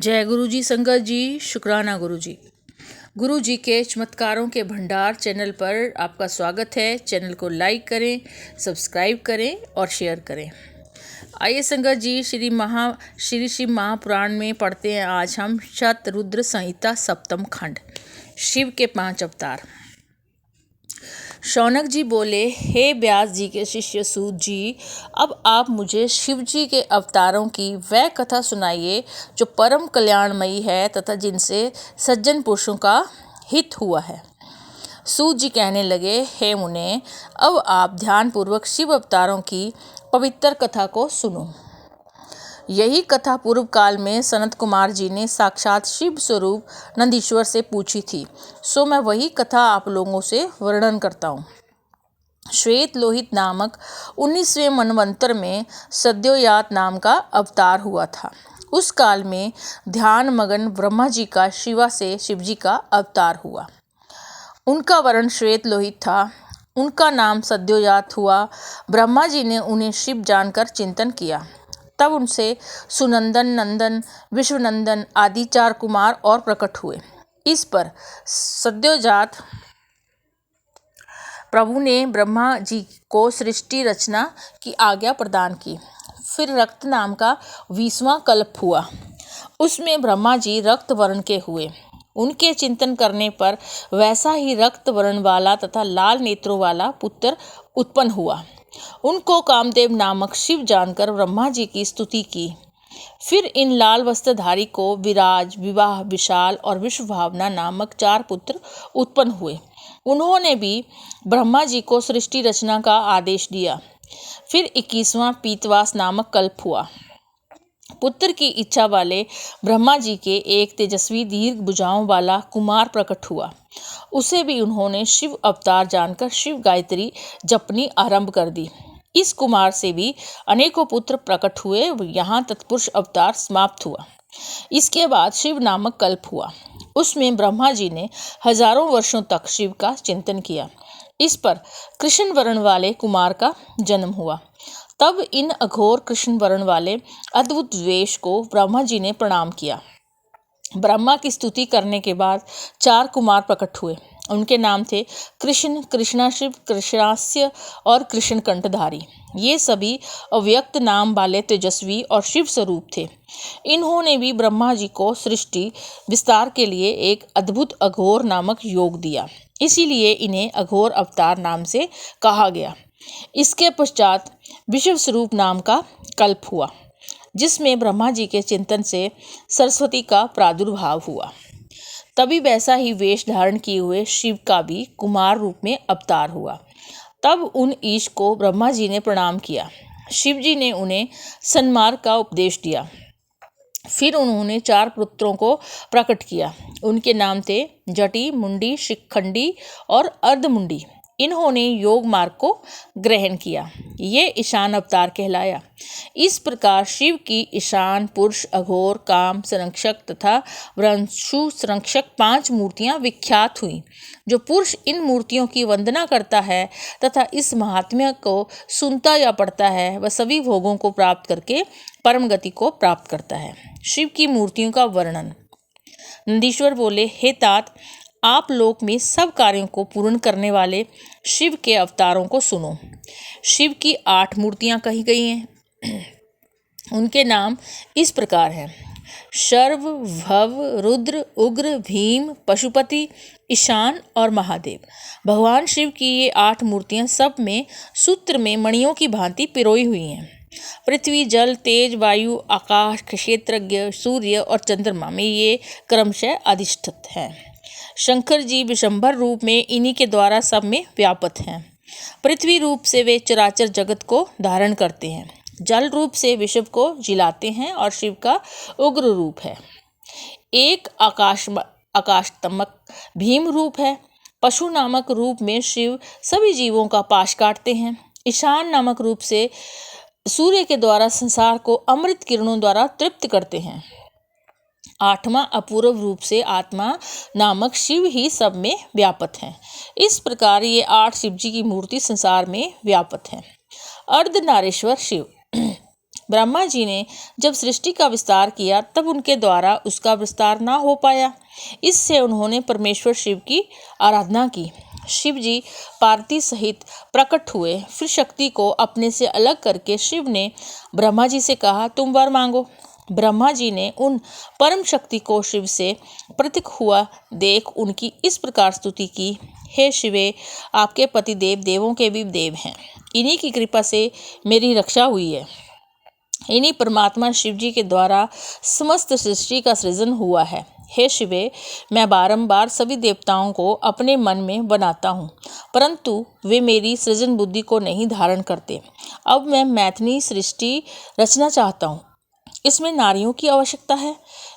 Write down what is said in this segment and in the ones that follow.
जय गुरु जी, संगत जी, शुक्राना गुरु जी। गुरु जी के चमत्कारों के भंडार चैनल पर आपका स्वागत है। चैनल को लाइक करें, सब्सक्राइब करें और शेयर करें। आइए संगत जी, श्री शिव महापुराण में पढ़ते हैं आज हम शतरुद्र संहिता सप्तम खंड, शिव के 5 अवतार। शौनक जी बोले, हे व्यास जी के शिष्य सूत जी, अब आप मुझे शिव जी के अवतारों की वह कथा सुनाइए जो परम कल्याणमयी है तथा जिनसे सज्जन पुरुषों का हित हुआ है। सूत जी कहने लगे, हे मुने, अब आप ध्यानपूर्वक शिव अवतारों की पवित्र कथा को सुनो। यही कथा पूर्व काल में सनत कुमार जी ने साक्षात शिव स्वरूप नंदीश्वर से पूछी थी, सो मैं वही कथा आप लोगों से वर्णन करता हूँ। श्वेत लोहित नामक 19वें मनवंतर में सद्योजात नाम का अवतार हुआ था। उस काल में ध्यान मगन ब्रह्मा जी का शिवा से शिव जी का अवतार हुआ। उनका वर्ण श्वेत लोहित था, उनका नाम सद्योजात हुआ। ब्रह्मा जी ने उन्हें शिव जानकर चिंतन किया। तब उनसे सुनंदन, नंदन, विश्वनंदन आदि 4 कुमार और प्रकट हुए। इस पर सद्योजात प्रभु ने ब्रह्मा जी को सृष्टि रचना की आज्ञा प्रदान की। फिर रक्त नाम का 20वां कल्प हुआ। उसमें ब्रह्मा जी रक्त वर्ण के हुए। उनके चिंतन करने पर वैसा ही रक्त वर्ण वाला तथा लाल नेत्रों वाला पुत्र उत्पन्न हुआ। उनको कामदेव नामक शिव जानकर ब्रह्मा जी की स्तुति की। फिर इन लाल वस्त्रधारी को विराज, विवाह, विशाल और विश्वभावना नामक 4 पुत्र उत्पन्न हुए। उन्होंने भी ब्रह्मा जी को सृष्टि रचना का आदेश दिया। फिर 21वां पीतवास नामक कल्प हुआ। पुत्र की इच्छा वाले ब्रह्मा जी के एक तेजस्वी दीर्घ भुजाओं वाला कुमार प्रकट हुआ। उसे भी उन्होंने शिव अवतार जानकर शिव गायत्री जपनी आरंभ कर दी। इस कुमार से भी अनेकों पुत्र प्रकट हुए। यहाँ तत्पुरुष अवतार समाप्त हुआ। इसके बाद शिव नामक कल्प हुआ। उसमें ब्रह्मा जी ने हजारों वर्षों तक शिव का चिंतन किया। इस पर कृष्ण वर्ण वाले कुमार का जन्म हुआ। तब इन अघोर कृष्ण वर्ण वाले अद्भुत वेश को ब्रह्मा जी ने प्रणाम किया। ब्रह्मा की स्तुति करने के बाद 4 कुमार प्रकट हुए। उनके नाम थे कृष्ण, कृष्णाशिव, कृष्णास्य और कृष्ण कंठधारी। ये सभी अव्यक्त नाम वाले तेजस्वी और शिव स्वरूप थे। इन्होंने भी ब्रह्मा जी को सृष्टि विस्तार के लिए एक अद्भुत अघोर नामक योग दिया। इसीलिए इन्हें अघोर अवतार नाम से कहा गया। इसके पश्चात विश्व स्वरूप नाम का कल्प हुआ, जिसमें ब्रह्मा जी के चिंतन से सरस्वती का प्रादुर्भाव हुआ। तभी वैसा ही वेश धारण किए हुए शिव का भी कुमार रूप में अवतार हुआ। तब उन ईश को ब्रह्मा जी ने प्रणाम किया। शिव जी ने उन्हें सन्मार्ग का उपदेश दिया। फिर उन्होंने 4 पुत्रों को प्रकट किया। उनके नाम थे जटी, मुंडी, शिखंडी और अर्धमुंडी। इन्होंने योग मार्ग को ग्रहण किया। ये ईशान अवतार कहलाया। इस प्रकार शिव की ईशान, पुरुष, अघोर, काम संरक्षक तथा वृंशु संरक्षक 5 मूर्तियां विख्यात हुई। जो पुरुष इन मूर्तियों की वंदना करता है तथा इस महात्म्य को सुनता या पढ़ता है, वह सभी भोगों को प्राप्त करके परम गति को प्राप्त करता है। शिव की मूर्तियों का वर्णन। नंदीश्वर बोले, हे तात, आप लोक में सब कार्यों को पूर्ण करने वाले शिव के अवतारों को सुनो। शिव की 8 मूर्तियां कही गई हैं। उनके नाम इस प्रकार हैं: शर्व, भव, रुद्र, उग्र, भीम, पशुपति, ईशान और महादेव। भगवान शिव की ये 8 मूर्तियां सब में सूत्र में मणियों की भांति पिरोई हुई हैं। पृथ्वी, जल, तेज, वायु, आकाश, क्षेत्रज्ञ, सूर्य और चंद्रमा में ये क्रमशः अधिष्ठित हैं। शंकर जी विशंभर रूप में इन्हीं के द्वारा सब में व्यापक हैं। पृथ्वी रूप से वे चराचर जगत को धारण करते हैं। जल रूप से विश्व को जिलाते हैं और शिव का उग्र रूप है। एक आकाशतमक भीम रूप है। पशु नामक रूप में शिव सभी जीवों का पाश काटते हैं। ईशान नामक रूप से सूर्य के द्वारा संसार को अमृत किरणों द्वारा तृप्त करते हैं। 8वां अपूर्व रूप से आत्मा नामक शिव ही सब में व्यापक हैं। इस प्रकार ये 8 शिव जी की मूर्ति संसार में व्यापक हैं। अर्धनारीश्वर शिव ब्रह्मा जी ने जब सृष्टि का विस्तार किया तब उनके द्वारा उसका विस्तार ना हो पाया। इससे उन्होंने परमेश्वर शिव की आराधना की। शिव जी पार्वती सहित प्रकट हुए। फिर शक्ति को अपने से अलग करके शिव ने ब्रह्मा जी से कहा, तुम वर मांगो। ब्रह्मा जी ने उन परम शक्ति को शिव से प्रतीक हुआ देख उनकी इस प्रकार स्तुति की, हे शिवे, आपके पति देव देवों के भी देव हैं। इन्हीं की कृपा से मेरी रक्षा हुई है। इन्हीं परमात्मा शिव जी के द्वारा समस्त सृष्टि का सृजन हुआ है। हे शिवे, मैं बारंबार सभी देवताओं को अपने मन में बनाता हूँ, परंतु वे मेरी सृजन बुद्धि को नहीं धारण करते। अब मैं मैथिली सृष्टि रचना चाहता हूँ। इसमें नारियों की आवश्यकता है।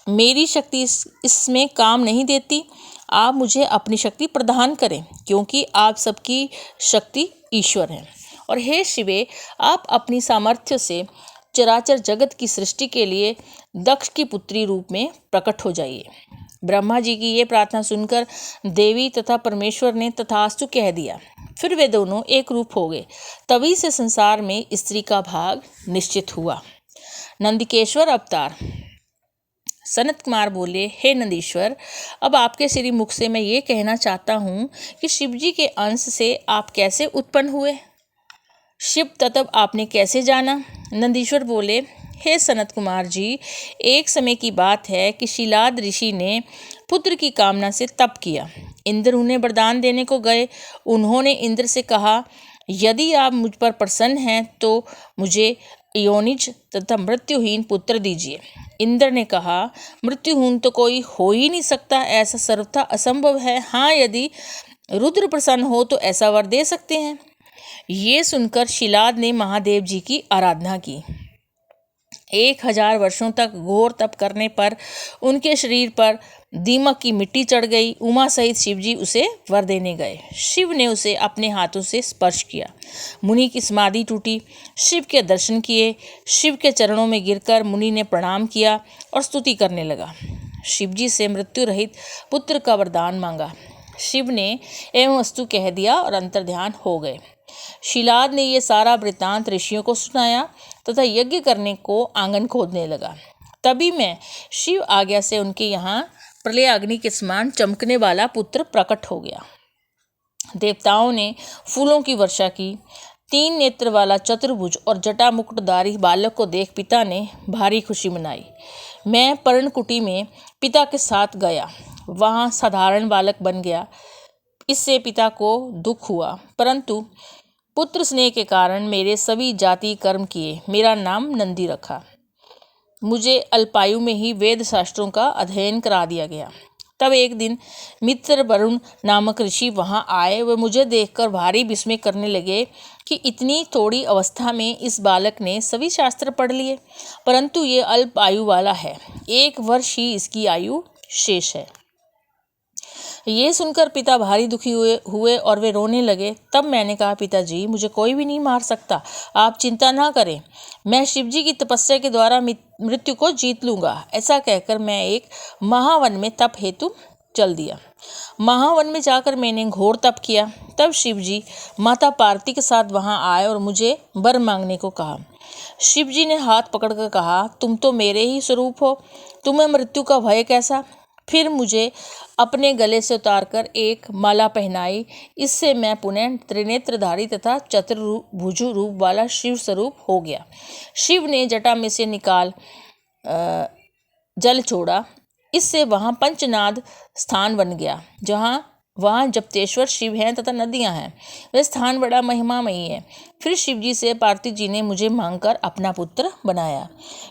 मेरी शक्ति इसमें काम नहीं देती। आप मुझे अपनी शक्ति प्रदान करें, क्योंकि आप सबकी शक्ति ईश्वर हैं। और हे शिवे, आप अपनी सामर्थ्य से चराचर जगत की सृष्टि के लिए दक्ष की पुत्री रूप में प्रकट हो जाइए। ब्रह्मा जी की ये प्रार्थना सुनकर देवी तथा परमेश्वर ने तथास्तु कह दिया। फिर वे दोनों एक रूप हो गए। तभी से संसार में स्त्री का भाग निश्चित हुआ। नंदिकेश्वर अवतार। सनत कुमार बोले, हे नंदीश्वर, अब आपके श्री मुख से मैं ये कहना चाहता हूँ कि शिव जी के अंश से आप कैसे उत्पन्न हुए? शिव तत्व आपने कैसे जाना? नंदीश्वर बोले, हे सनत कुमार जी, एक समय की बात है कि शिलाद ऋषि ने पुत्र की कामना से तप किया। इंद्र उन्हें वरदान देने को गए। उन्होंने इंद्र से कहा, यदि आप मुझ पर प्रसन्न हैं तो मुझे योनिज तथा मृत्युहीन पुत्र दीजिए। इंद्र ने कहा, मृत्युहीन तो कोई हो ही नहीं सकता, ऐसा सर्वथा असंभव है। हाँ, यदि रुद्र प्रसन्न हो तो ऐसा वर दे सकते हैं। ये सुनकर शिलाद ने महादेव जी की आराधना की। 1000 वर्षों तक घोर तप करने पर उनके शरीर पर दीमक की मिट्टी चढ़ गई। उमा सहित शिव जी उसे वर देने गए। शिव ने उसे अपने हाथों से स्पर्श किया। मुनि की समाधि टूटी। शिव के दर्शन किए। शिव के चरणों में गिरकर मुनि ने प्रणाम किया और स्तुति करने लगा। शिव जी से मृत्यु रहित पुत्र का वरदान मांगा। शिव ने एवं वस्तु कह दिया और अंतर्ध्यान हो गए। शिलाद ने ये सारा वृत्तांत ऋषियों को सुनाया तथा यज्ञ करने को आंगन खोदने लगा। तभी मैं शिव आज्ञा से उनके यहाँ प्रलय अग्नि के समान चमकने वाला पुत्र प्रकट हो गया। देवताओं ने फूलों की वर्षा की। 3 नेत्र वाला चतुर्भुज और जटा मुकुटधारी बालक को देख पिता ने भारी खुशी मनाई। मैं पर्णकुटी में पिता के साथ गया। वहाँ साधारण बालक बन गया। इससे पिता को दुख हुआ, परंतु पुत्र स्नेह के कारण मेरे सभी जाति कर्म किए मेरा नाम नंदी रखा। मुझे अल्पायु में ही वेद शास्त्रों का अध्ययन करा दिया गया। तब एक दिन मित्र वरुण नामक ऋषि वहां आए। वे मुझे देखकर भारी विस्मय करने लगे कि इतनी थोड़ी अवस्था में इस बालक ने सभी शास्त्र पढ़ लिए, परंतु ये अल्प आयु वाला है। 1 वर्ष ही इसकी आयु शेष है। ये सुनकर पिता भारी दुखी हुए और वे रोने लगे। तब मैंने कहा, पिताजी, मुझे कोई भी नहीं मार सकता, आप चिंता ना करें। मैं शिवजी की तपस्या के द्वारा मृत्यु को जीत लूँगा। ऐसा कहकर मैं एक महावन में तप हेतु चल दिया। महावन में जाकर मैंने घोर तप किया। तब शिवजी माता पार्वती के साथ वहाँ आए और मुझे वर मांगने को कहा। शिवजी ने हाथ पकड़कर कहा, तुम तो मेरे ही स्वरूप हो, तुम्हें मृत्यु का भय कैसा? फिर मुझे अपने गले से उतारकर एक माला पहनाई। इससे मैं पुनः त्रिनेत्रधारी तथा चतुर्भुज रूप वाला शिव स्वरूप हो गया। शिव ने जटा में से निकाल जल छोड़ा। इससे वहाँ पंचनाद स्थान बन गया। वहाँ जप्तेश्वर शिव हैं तथा नदियाँ हैं। वह स्थान बड़ा महिमामयी है। फिर शिवजी से पार्वती जी ने मुझे मांगकर अपना पुत्र बनाया।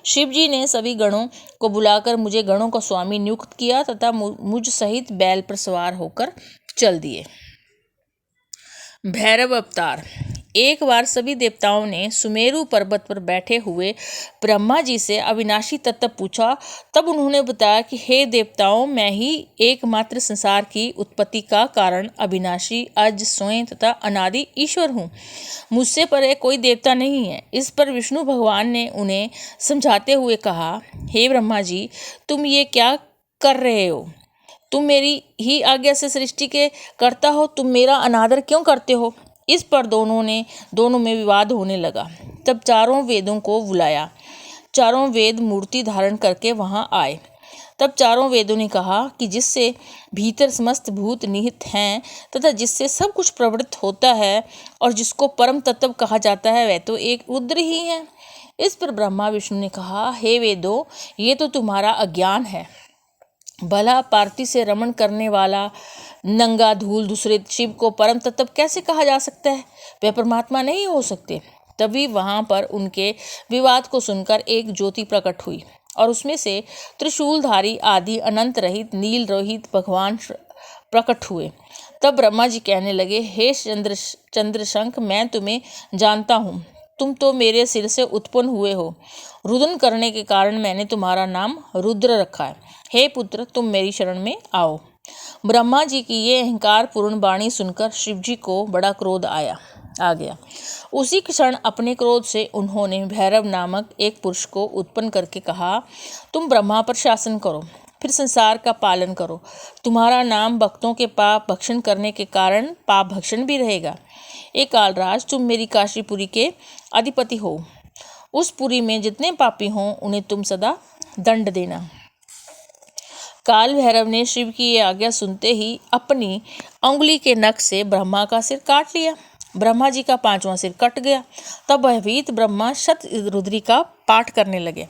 शिवजी ने सभी गणों को बुलाकर मुझे गणों का स्वामी नियुक्त किया तथा मुझ सहित बैल पर सवार होकर चल दिए। भैरव अवतार। एक बार सभी देवताओं ने सुमेरु पर्वत पर बैठे हुए ब्रह्मा जी से अविनाशी तत्व पूछा। तब उन्होंने बताया कि हे देवताओं, मैं ही एकमात्र संसार की उत्पत्ति का कारण, अविनाशी, अज, स्वयं तथा अनादि ईश्वर हूँ। मुझसे परे कोई देवता नहीं है। इस पर विष्णु भगवान ने उन्हें समझाते हुए कहा, हे ब्रह्मा जी, तुम ये क्या कर रहे हो? तुम मेरी ही आज्ञा से सृष्टि के करता हो, तुम मेरा अनादर क्यों करते हो? इस पर दोनों में विवाद होने लगा। तब चारों वेदों को बुलाया। चारों वेद मूर्ति धारण करके वहां आए। तब चारों वेदों ने कहा कि जिससे भीतर समस्त भूत निहित हैं तथा जिससे सब कुछ प्रवृत्त होता है और जिसको परम तत्व कहा जाता है वह तो एक रुद्र ही है। इस पर ब्रह्मा विष्णु ने कहा, हे वेदों, ये तो तुम्हारा अज्ञान है। भला पार्थी से रमण करने वाला नंगा धूल दूसरे शिव को परम तत्व कैसे कहा जा सकता है? वह परमात्मा नहीं हो सकते। तभी वहां पर उनके विवाद को सुनकर एक ज्योति प्रकट हुई और उसमें से त्रिशूलधारी आदि अनंत रहित नील रोहित भगवान प्रकट हुए। तब ब्रह्मा जी कहने लगे, हे चंद्रशंख, मैं तुम्हें जानता हूँ। तुम तो मेरे सिर से उत्पन्न हुए हो। रुदन करने के कारण मैंने तुम्हारा नाम रुद्र रखा है। हे पुत्र, तुम मेरी शरण में आओ। ब्रह्मा जी की ये अहंकार पूर्ण वाणी सुनकर शिव जी को बड़ा क्रोध आ गया। उसी क्षण अपने क्रोध से उन्होंने भैरव नामक एक पुरुष को उत्पन्न करके कहा, तुम ब्रह्मा पर शासन करो, फिर संसार का पालन करो। तुम्हारा नाम भक्तों के पाप भक्षण करने के कारण पाप भक्षण भी रहेगा। एक कालराज, तुम मेरी काशीपुरी के अधिपति हो। उस पुरी में जितने पापी हों उन्हें तुम सदा दंड देना। काल भैरव ने शिव की ये आज्ञा सुनते ही अपनी उंगली के नख से ब्रह्मा का सिर काट लिया। ब्रह्मा जी का 5वां सिर कट गया। तब भयभीत ब्रह्मा शत रुद्री का पाठ करने लगे।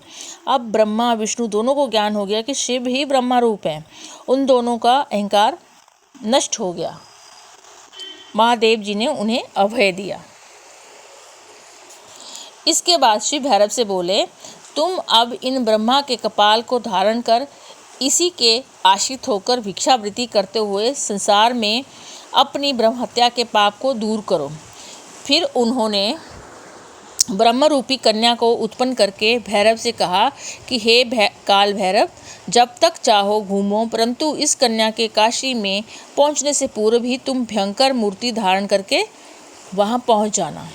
अब ब्रह्मा विष्णु दोनों को ज्ञान हो गया कि शिव ही ब्रह्मा रूप है। उन दोनों का अहंकार नष्ट हो गया। महादेव जी ने उन्हें अभय दिया। इसके बाद शिव भैरव से बोले, तुम अब इन ब्रह्मा के कपाल को धारण कर इसी के आश्रित होकर भिक्षावृत्ति करते हुए संसार में अपनी ब्रह्म हत्या के पाप को दूर करो। फिर उन्होंने ब्रह्म रूपी कन्या को उत्पन्न करके भैरव से कहा कि हे काल भैरव, जब तक चाहो घूमो, परंतु इस कन्या के काशी में पहुंचने से पूर्व ही तुम भयंकर मूर्ति धारण करके वहां पहुंच जाना।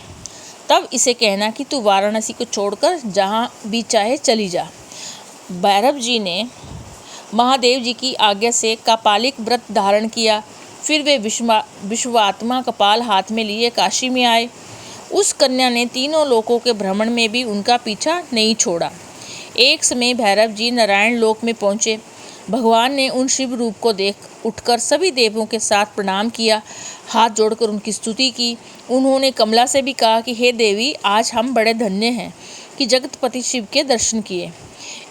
तब इसे कहना कि तू वाराणसी को छोड़कर जहां भी चाहे चली जा। भैरव जी ने महादेव जी की आज्ञा से कापालिक व्रत धारण किया। फिर वे विश्वात्मा कपाल हाथ में लिए काशी में आए। उस कन्या ने तीनों लोकों के भ्रमण में भी उनका पीछा नहीं छोड़ा। एक समय भैरव जी नारायण लोक में पहुँचे। भगवान ने उन शिव रूप को देख उठकर सभी देवों के साथ प्रणाम किया, हाथ जोड़कर उनकी स्तुति की। उन्होंने कमला से भी कहा कि हे देवी, आज हम बड़े धन्य हैं कि जगतपति शिव के दर्शन किए।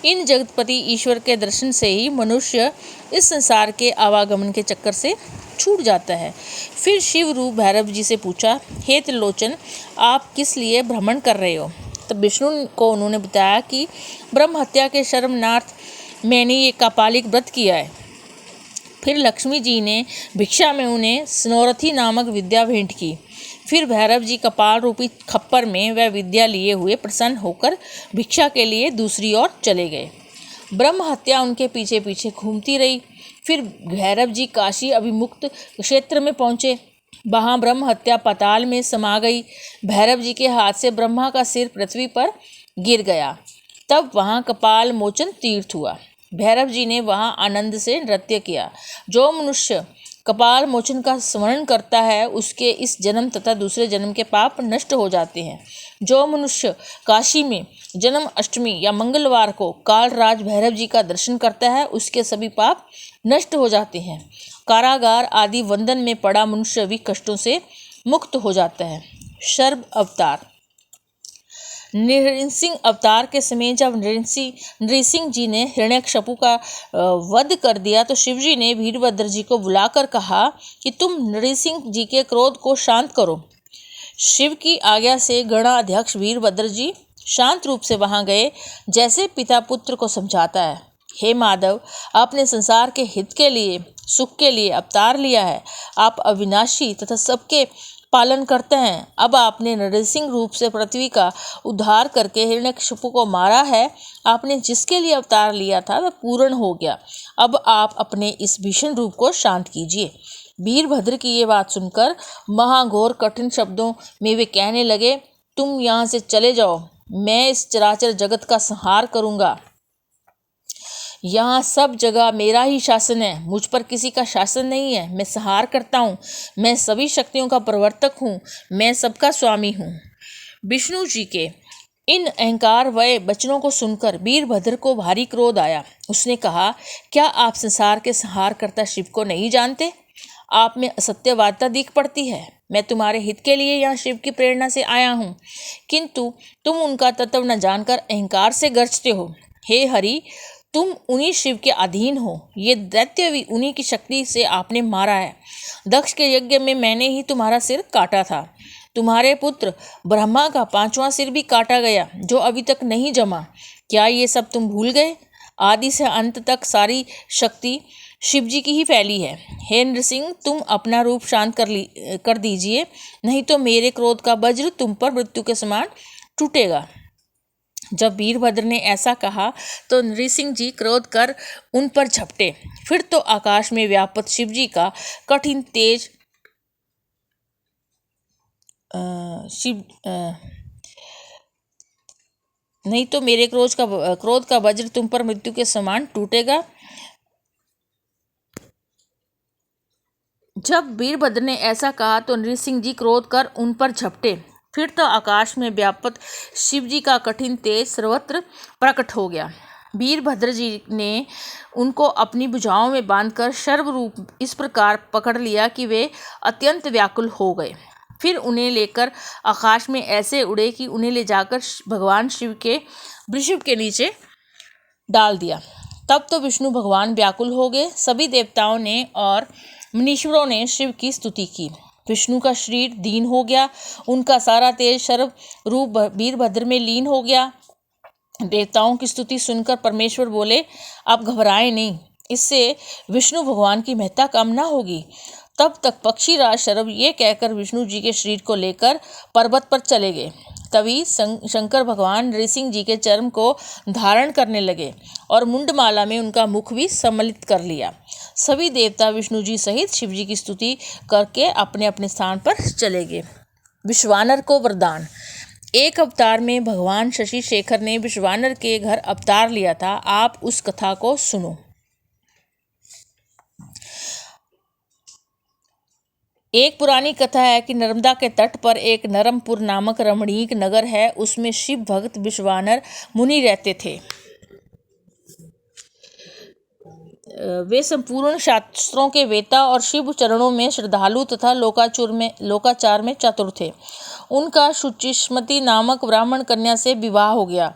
इन जगतपति ईश्वर के दर्शन से ही मनुष्य इस संसार के आवागमन के चक्कर से छूट जाता है। फिर शिव रूप भैरव जी से पूछा, हे त्रिलोचन, आप किस लिए भ्रमण कर रहे हो? तब विष्णु को उन्होंने बताया कि ब्रह्म हत्या के शर्मनार्थ मैंने ये कापालिक व्रत किया है। फिर लक्ष्मी जी ने भिक्षा में उन्हें स्नोरथी नामक विद्या भेंट की। फिर भैरव जी कपाल रूपी खप्पर में वह विद्या लिए हुए प्रसन्न होकर भिक्षा के लिए दूसरी ओर चले गए। ब्रह्म हत्या उनके पीछे पीछे घूमती रही। फिर भैरव जी काशी अभिमुक्त क्षेत्र में पहुँचे। वहाँ ब्रह्म हत्या पाताल में समा गई। भैरव जी के हाथ से ब्रह्मा का सिर पृथ्वी पर गिर गया। तब वहाँ कपाल मोचन तीर्थ हुआ। भैरव जी ने वहाँ आनंद से नृत्य किया। जो मनुष्य कपाल मोचन का स्मरण करता है उसके इस जन्म तथा दूसरे जन्म के पाप नष्ट हो जाते हैं। जो मनुष्य काशी में जन्म अष्टमी या मंगलवार को कालराज भैरव जी का दर्शन करता है उसके सभी पाप नष्ट हो जाते हैं। कारागार आदि वंदन में पड़ा मनुष्य भी कष्टों से मुक्त हो जाता है। शर्व अवतार। नृसिंह अवतार के समय जब नृसिंह जी ने हिरण्यकश्यपु का वध कर दिया तो शिव जी ने वीरभद्र जी को बुलाकर कहा कि तुम नृसिंह जी के क्रोध को शांत करो। शिव की आज्ञा से गणाध्यक्ष वीरभद्र जी शांत रूप से वहां गए, जैसे पिता पुत्र को समझाता है। हे माधव, आपने संसार के हित के लिए, सुख के लिए अवतार लिया है। आप अविनाशी तथा सबके पालन करते हैं। अब आपने नृसिंह रूप से पृथ्वी का उद्धार करके हिरण्यकश्यपु को मारा है। आपने जिसके लिए अवतार लिया था वह पूर्ण हो गया। अब आप अपने इस भीषण रूप को शांत कीजिए। वीरभद्र की ये बात सुनकर महाघोर कठिन शब्दों में वे कहने लगे, तुम यहाँ से चले जाओ, मैं इस चराचर जगत का संहार करूँगा। यहाँ सब जगह मेरा ही शासन है, मुझ पर किसी का शासन नहीं है। मैं संहार करता हूँ, मैं सभी शक्तियों का प्रवर्तक हूँ, मैं सबका स्वामी हूँ। विष्णु जी के इन अहंकार वय वचनों को सुनकर वीरभद्र को भारी क्रोध आया। उसने कहा, क्या आप संसार के संहारकर्ता शिव को नहीं जानते? आप में असत्यवादिता दिख पड़ती है। मैं तुम्हारे हित के लिए यहाँ शिव की प्रेरणा से आया हूँ, किंतु तुम उनका तत्व न जानकर अहंकार से गरजते हो। हे हरि, तुम उन्हीं शिव के अधीन हो। ये दैत्य भी उन्हीं की शक्ति से आपने मारा है। दक्ष के यज्ञ में मैंने ही तुम्हारा सिर काटा था। तुम्हारे पुत्र ब्रह्मा का 5वां सिर भी काटा गया, जो अभी तक नहीं जमा। क्या ये सब तुम भूल गए? आदि से अंत तक सारी शक्ति शिव जी की ही फैली है। हे नृसिंह, तुम अपना रूप शांत कर दीजिए, नहीं तो मेरे क्रोध का वज्र तुम पर मृत्यु के समान टूटेगा। जब वीरभद्र ने ऐसा कहा तो नृसिंह जी क्रोध कर उन पर झपटे। फिर तो आकाश में व्याप्त शिव जी का कठिन तेज नहीं तो मेरे क्रोध का वज्र तुम पर मृत्यु के समान टूटेगा। जब वीरभद्र ने ऐसा कहा तो नृसिंह जी क्रोध कर उन पर झपटे। फिर तो आकाश में व्याप्त शिव जी का कठिन तेज सर्वत्र प्रकट हो गया। वीरभद्र जी ने उनको अपनी भुजाओं में बांधकर शर्व रूप इस प्रकार पकड़ लिया कि वे अत्यंत व्याकुल हो गए। फिर उन्हें लेकर आकाश में ऐसे उड़े कि उन्हें ले जाकर भगवान शिव के वृषभ के नीचे डाल दिया। तब तो विष्णु भगवान व्याकुल हो गए। सभी देवताओं ने और मुनीश्वरों ने शिव की स्तुति की। विष्णु का शरीर दीन हो गया, उनका सारा तेज शर्व रूप वीरभद्र में लीन हो गया। देवताओं की स्तुति सुनकर परमेश्वर बोले, आप घबराएं नहीं, इससे विष्णु भगवान की महत्ता कम ना होगी। तब तक पक्षीराज शर्व ये कहकर विष्णु जी के शरीर को लेकर पर्वत पर चले गए। तभी शंकर भगवान नृसिंह जी के चर्म को धारण करने लगे और मुंडमाला में उनका मुख भी सम्मिलित कर लिया। सभी देवता विष्णु जी सहित शिव जी की स्तुति करके अपने अपने स्थान पर चले गए। विश्वानर को वरदान। एक अवतार में भगवान शशि शेखर ने विश्वानर के घर अवतार लिया था। आप उस कथा को सुनो। एक पुरानी कथा है कि नर्मदा के तट पर एक नरमपुर नामक रमणीक नगर है। उसमें शिव भक्त विश्वानर मुनि रहते थे। वे संपूर्ण शास्त्रों के वेता और शिव चरणों में श्रद्धालु तथा लोकाचार में चतुर थे। उनका शुचिस्मति नामक ब्राह्मण कन्या से विवाह हो गया।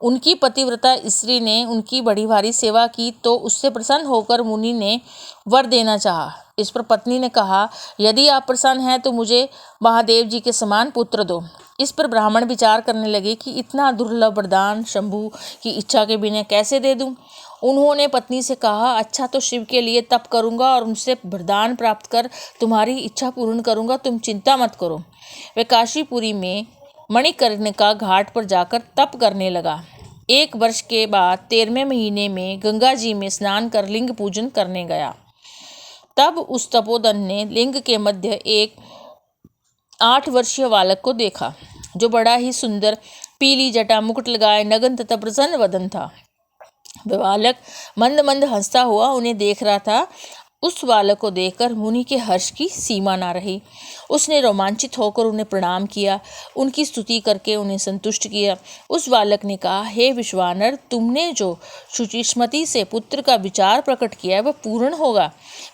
उनकी पतिव्रता स्त्री ने उनकी बड़ी भारी सेवा की तो उससे प्रसन्न होकर मुनि ने वर देना चाहा। इस पर पत्नी ने कहा, यदि आप प्रसन्न हैं तो मुझे महादेव जी के समान पुत्र दो। इस पर ब्राह्मण विचार करने लगे कि इतना दुर्लभ वरदान शंभु की इच्छा के बिना कैसे दे दूं। उन्होंने पत्नी से कहा, अच्छा तो शिव के लिए तप करूंगा और उनसे वरदान प्राप्त कर तुम्हारी इच्छा पूर्ण करूंगा, तुम चिंता मत करो। वे काशीपुरी में मणिकर्णिका घाट पर जाकर तप करने लगा। 1 वर्ष के बाद 13वें महीने में गंगा जी में स्नान कर लिंग पूजन करने गया। तब उस तपोधन ने लिंग के मध्य एक 8 वर्षीय बालक को देखा, जो बड़ा ही सुंदर पीली जटा मुकुट लगाए नगन तथा प्रसन्न वदन था। वह बालक मंद मंद हंसता हुआ उन्हें देख रहा था। उस बालक को देखकर मुनि के हर्ष की सीमा ना रही। उसने रोमांचित होकर उन्हें प्रणाम किया, उनकी स्तुति करके उन्हें संतुष्ट किया। उस बालक ने कहा, हे विश्वानर, तुमने जो शुचिस्मति से पुत्र का विचार प्रकट किया है वह पूर्ण होगा।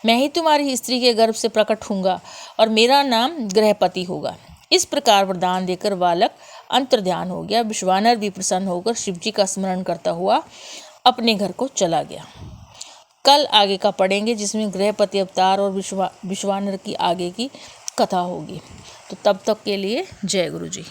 मैं ही तुम्हारी स्त्री के गर्भ से प्रकट होऊंगा और मेरा नाम गृहपति होगा। इस प्रकार वरदान देकर बालक अंतर्ध्यान हो गया। विश्वानर भी प्रसन्न होकर शिव जी का स्मरण करता हुआ अपने घर को चला गया। कल आगे का पढ़ेंगे, जिसमें गृहपति अवतार और विश्वानर की आगे की कथा होगी। तो तब तक के लिए जय गुरु जी।